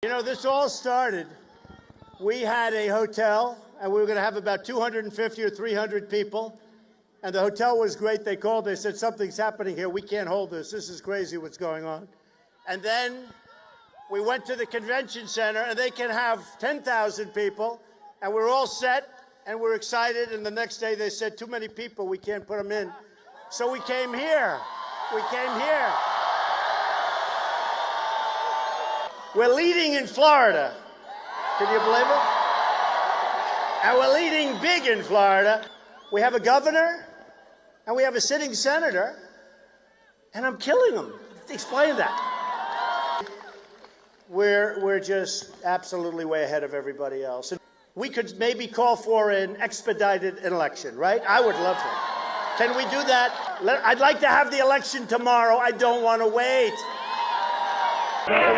You know, this all started, we had a hotel, and we were going to have about 250 or 300 people, and the hotel was great. They called, they said, something's happening here. We can't hold this. This is crazy what's going on. And then we went to the convention center, and they can have 10,000 people, and we're all set, and we're excited, and the next day they said, too many people, we can't put them in. So we came here. We came here. We're leading in Florida. Can you believe it? And we're leading big in Florida. We have a governor, and we have a sitting senator, and I'm killing them. Explain that. We're just absolutely way ahead of everybody else. We could maybe call for an expedited election, right? I would love that. Can we do that? I'd like to have the election tomorrow. I don't want to wait.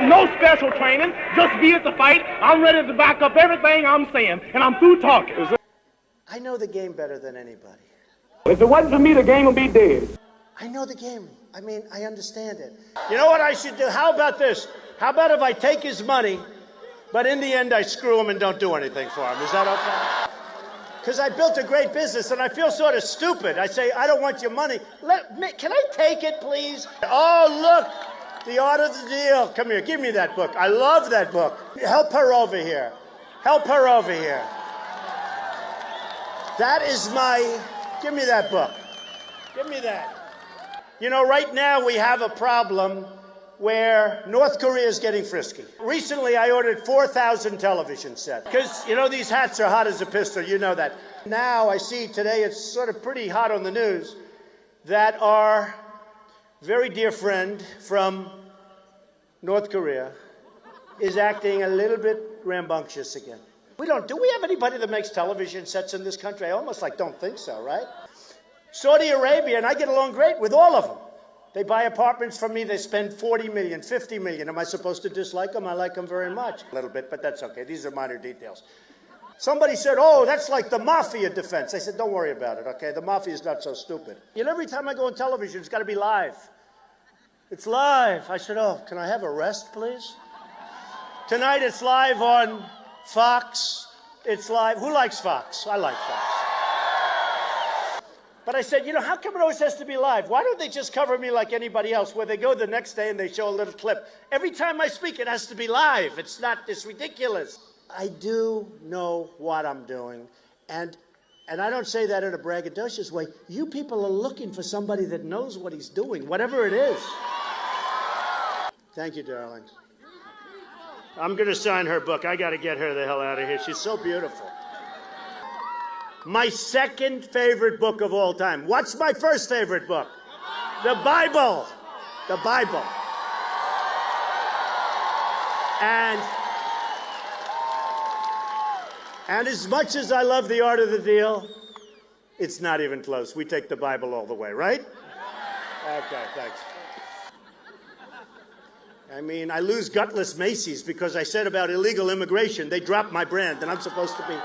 No special training, just be at the fight. I'm ready to back up everything I'm saying, and I'm through talking. I know the game better than anybody. If it wasn't for me, the game would be dead. I know the game. I mean, I understand it. You know what I should do? How about this? How about if I take his money, but in the end I screw him and don't do anything for him? Is that okay? Because I built a great business, and I feel sort of stupid. I say, I don't want your money. Can I take it, please? Oh, look. The Art of the Deal. Come here. Give me that book. I love that book. Help her over here. Help her over here. That is my... Give me that book. Give me that. You know, right now we have a problem where North Korea is getting frisky. Recently, I ordered 4,000 television sets. Because, you know, these hats are hot as a pistol. You know that. Now I see today, it's sort of pretty hot on the news, that our very dear friend from North Korea is acting a little bit rambunctious again. Do we have anybody that makes television sets in this country? I almost don't think so, right? Saudi Arabia, and I get along great with all of them. They buy apartments from me, they spend 40 million, 50 million. Am I supposed to dislike them? I like them very much. A little bit, but that's okay. These are minor details. Somebody said, oh, that's like the mafia defense. I said, don't worry about it, okay? The mafia is not so stupid. You know, every time I go on television, it's got to be live. It's live. I said, oh, can I have a rest, please? Tonight it's live on Fox. It's live. Who likes Fox? I like Fox. But I said, you know, how come it always has to be live? Why don't they just cover me like anybody else, where they go the next day and they show a little clip? Every time I speak, it has to be live. It's ridiculous. I do know what I'm doing, and I don't say that in a braggadocious way. You people are looking for somebody that knows what he's doing, whatever it is. Thank you, darling. I'm going to sign her book. I got to get her the hell out of here. She's so beautiful. My second favorite book of all time. What's my first favorite book? The Bible. The Bible. And as much as I love The Art of the Deal, it's not even close. We take the Bible all the way, right? Okay, thanks. I mean, I lose gutless Macy's because I said about illegal immigration, they dropped my brand, and I'm supposed to be...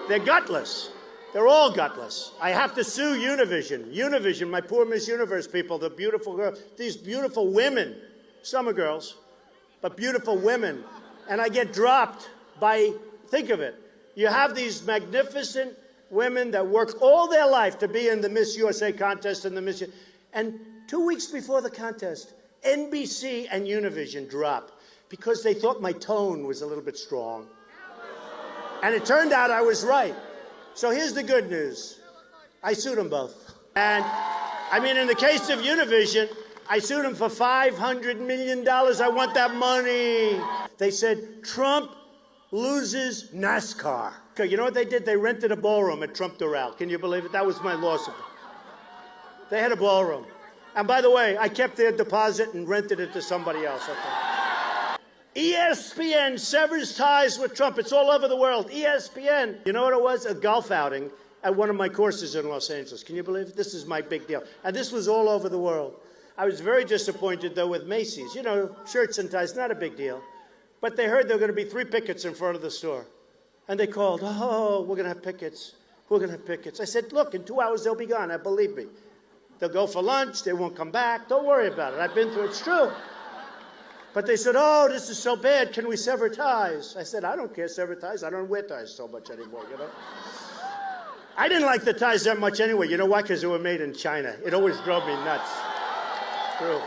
They're gutless. They're all gutless. I have to sue Univision. Univision, my poor Miss Universe people, the beautiful girls, these beautiful women, some are girls, but beautiful women, and I get dropped by, think of it, you have these magnificent women that work all their life to be in the Miss USA contest and the Miss... And 2 weeks before the contest, NBC and Univision dropped because they thought my tone was a little bit strong. And it turned out I was right. So here's the good news. I sued them both. And, I mean, in the case of Univision, I sued them for $500 million. I want that money. They said, Trump loses NASCAR. Okay, you know what they did? They rented a ballroom at Trump Doral. Can you believe it? That was my lawsuit. They had a ballroom. And by the way, I kept their deposit and rented it to somebody else. Okay. ESPN severs ties with Trump. It's all over the world. ESPN. You know what it was? A golf outing at one of my courses in Los Angeles. Can you believe it? This is my big deal. And this was all over the world. I was very disappointed, though, with Macy's. You know, shirts and ties, not a big deal. But they heard there were going to be 3 pickets in front of the store. And they called, oh, we're going to have pickets. We're going to have pickets. I said, look, in 2 hours they'll be gone. Believe me. They'll go for lunch. They won't come back. Don't worry about it. I've been through it. It's true. But they said, oh, this is so bad. Can we sever ties? I said, I don't care, sever ties. I don't wear ties so much anymore, you know. I didn't like the ties that much anyway. You know why? Because they were made in China. It always drove me nuts. True.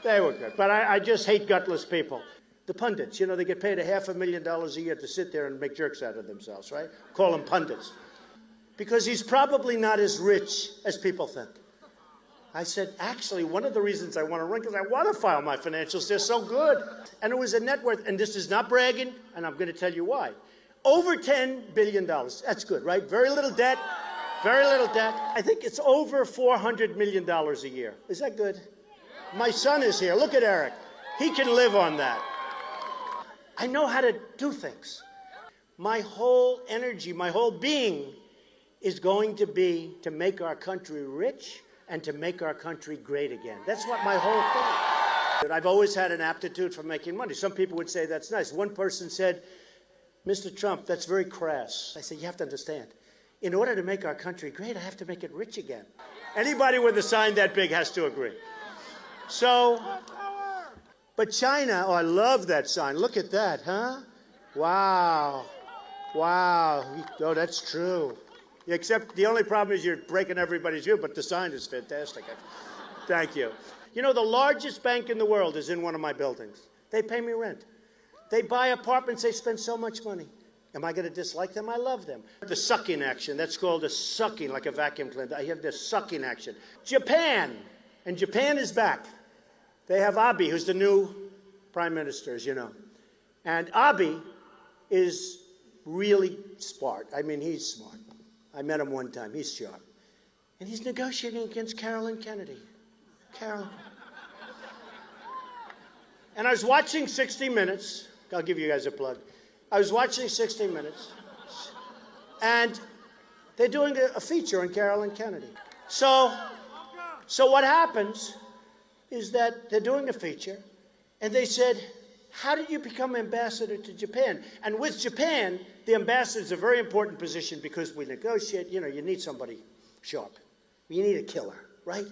They were good. But I just hate gutless people. The pundits, you know, they get paid $500,000 a year to sit there and make jerks out of themselves, right? Call them pundits. Because he's probably not as rich as people think. I said, actually, one of the reasons I want to run, because I want to file my financials. They're so good. And it was a net worth, and this is not bragging, and I'm going to tell you why. Over $10 billion. That's good, right? Very little debt. Very little debt. I think it's over $400 million a year. Is that good? My son is here. Look at Eric. He can live on that. I know how to do things. My whole energy, my whole being is going to be to make our country rich and to make our country great again. That's what my whole thing is. I've always had an aptitude for making money. Some people would say that's nice. One person said, Mr. Trump, that's very crass. I said, you have to understand. In order to make our country great, I have to make it rich again. Anybody with a sign that big has to agree. So, but China, oh, I love that sign. Look at that, huh? Wow. Wow. Oh, that's true. Except the only problem is you're breaking everybody's view, but the sign is fantastic. Thank you. You know, the largest bank in the world is in one of my buildings. They pay me rent. They buy apartments. They spend so much money. Am I going to dislike them? I love them. The sucking action, that's called a sucking, like a vacuum cleaner. I have this sucking action. Japan, and Japan is back. They have Abe, who's the new prime minister, as you know. And Abe is really smart. I mean, he's smart. I met him one time. He's sharp. And he's negotiating against Carolyn Kennedy. Carolyn. And I was watching 60 Minutes. I'll give you guys a plug. I was watching 60 Minutes. And they're doing a feature on Carolyn Kennedy. So what happens is that they're doing a feature, and they said, how did you become ambassador to Japan? And with Japan, the ambassador is a very important position because we negotiate. You know, you need somebody sharp. You need a killer, right?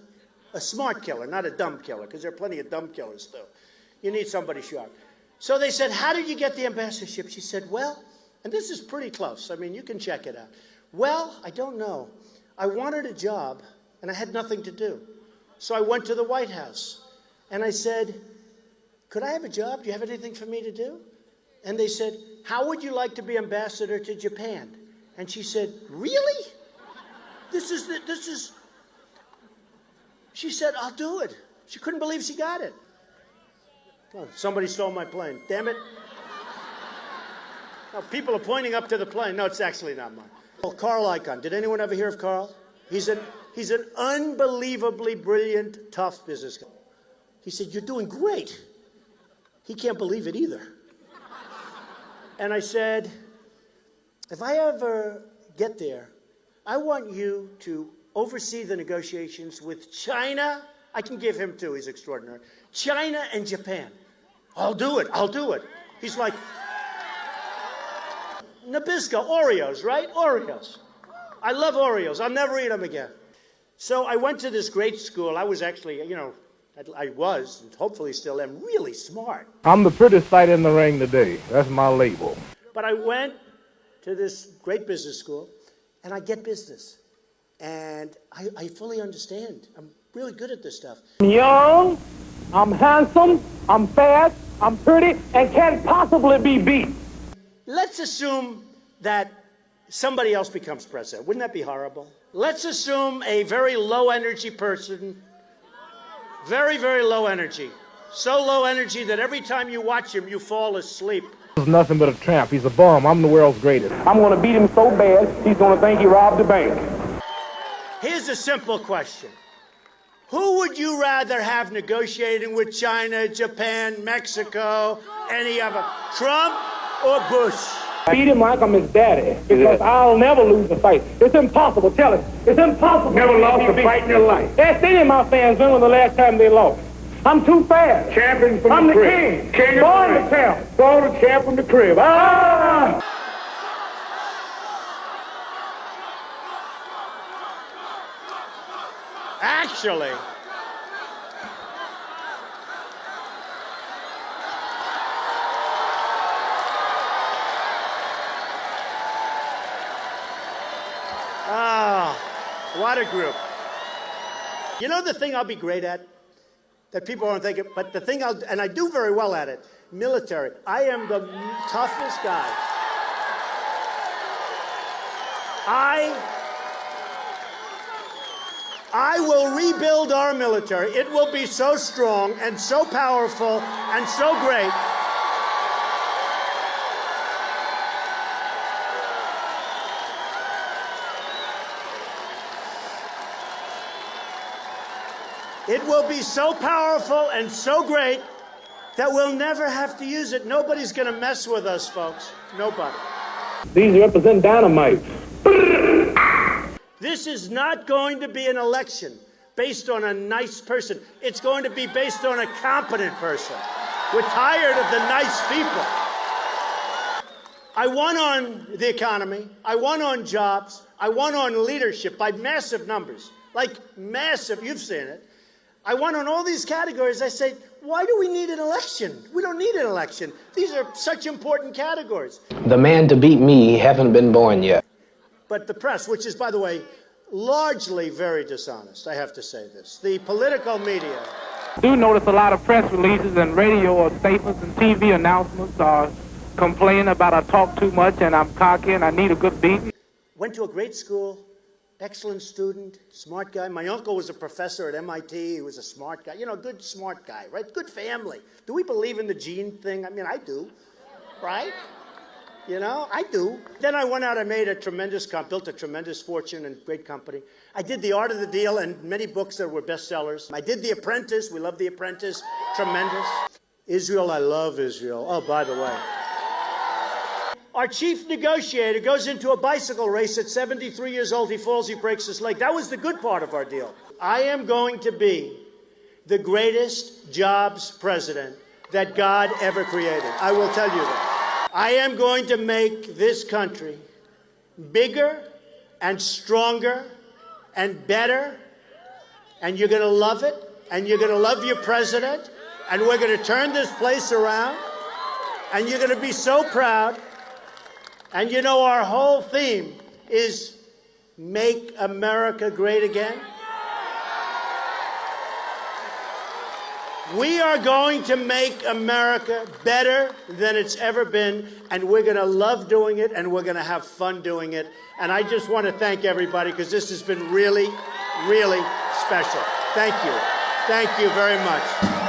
A smart killer, not a dumb killer, because there are plenty of dumb killers, too. You need somebody sharp. So they said, how did you get the ambassadorship? She said, well, and this is pretty close. I mean, you can check it out. Well, I don't know. I wanted a job, and I had nothing to do. So I went to the White House, and I said, could I have a job? Do you have anything for me to do? And they said, how would you like to be ambassador to Japan? And she said, really? She said, I'll do it. She couldn't believe she got it. Oh, somebody stole my plane. Damn it. No, people are pointing up to the plane. No, it's actually not mine. Well, Carl Icahn. Did anyone ever hear of Carl? He's an unbelievably brilliant, tough business guy. He said, you're doing great. He can't believe it either. And I said, if I ever get there, I want you to oversee the negotiations with China. I can give him two, he's extraordinary. China and Japan. I'll do it, I'll do it. He's like, Nabisco, Oreos, right? Oreos. I love Oreos, I'll never eat them again. So I went to this great school. I was actually, you know, I was, and hopefully still am, really smart. I'm the prettiest sight in the ring today. That's my label. But I went to this great business school, and I get business. And I fully understand. I'm really good at this stuff. I'm young, I'm handsome, I'm fast, I'm pretty, and can't possibly be beat. Let's assume that somebody else becomes president. Wouldn't that be horrible? Let's assume a very low-energy person, very, very low energy. So low energy that every time you watch him, you fall asleep. He's nothing but a tramp. He's a bum. I'm the world's greatest. I'm going to beat him so bad, he's going to think he robbed the bank. Here's a simple question. Who would you rather have negotiating with China, Japan, Mexico, any of them? Trump or Bush? Beat him like I'm his daddy, because I'll never lose a fight. It's impossible, tell him. It's impossible. Never lost a fight in your life. Ask any of my fans when was the last time they lost. I'm too fast. Champion from I'm the the crib. king. Born the champ. Born the champ from the crib. Ah! What a group. You know the thing I'll be great at? That people aren't thinking, but the thing and I do very well at it, military. I am the toughest guy. I will rebuild our military. It will be so strong and so powerful and so great. It will be so powerful and so great that we'll never have to use it. Nobody's going to mess with us, folks. Nobody. These represent dynamite. This is not going to be an election based on a nice person. It's going to be based on a competent person. We're tired of the nice people. I won on the economy. I won on jobs. I won on leadership by massive numbers. Like massive. You've seen it. I won on all these categories. I say, why do we need an election? We don't need an election. These are such important categories. The man to beat me haven't been born yet. But the press, which is, by the way, largely very dishonest, I have to say this. The political media. I do notice a lot of press releases and radio statements and TV announcements are complaining about I talk too much and I'm cocky and I need a good beating. Went to a great school. Excellent student, smart guy. My uncle was a professor at MIT. He was a smart guy. You know, good, smart guy, right? Good family. Do we believe in the gene thing? I mean, I do, right? You know, I do. Then I went out, I made built a tremendous fortune and great company. I did The Art of the Deal and many books that were bestsellers. I did The Apprentice. We love The Apprentice. Tremendous. Israel, I love Israel. Oh, by the way. Our chief negotiator goes into a bicycle race at 73 years old. He falls, he breaks his leg. That was the good part of our deal. I am going to be the greatest jobs president that God ever created. I will tell you that. I am going to make this country bigger and stronger and better. And you're going to love it. And you're going to love your president. And we're going to turn this place around. And you're going to be so proud. And you know, our whole theme is Make America Great Again. We are going to make America better than it's ever been, and we're going to love doing it, and we're going to have fun doing it. And I just want to thank everybody, because this has been really, really special. Thank you. Thank you very much.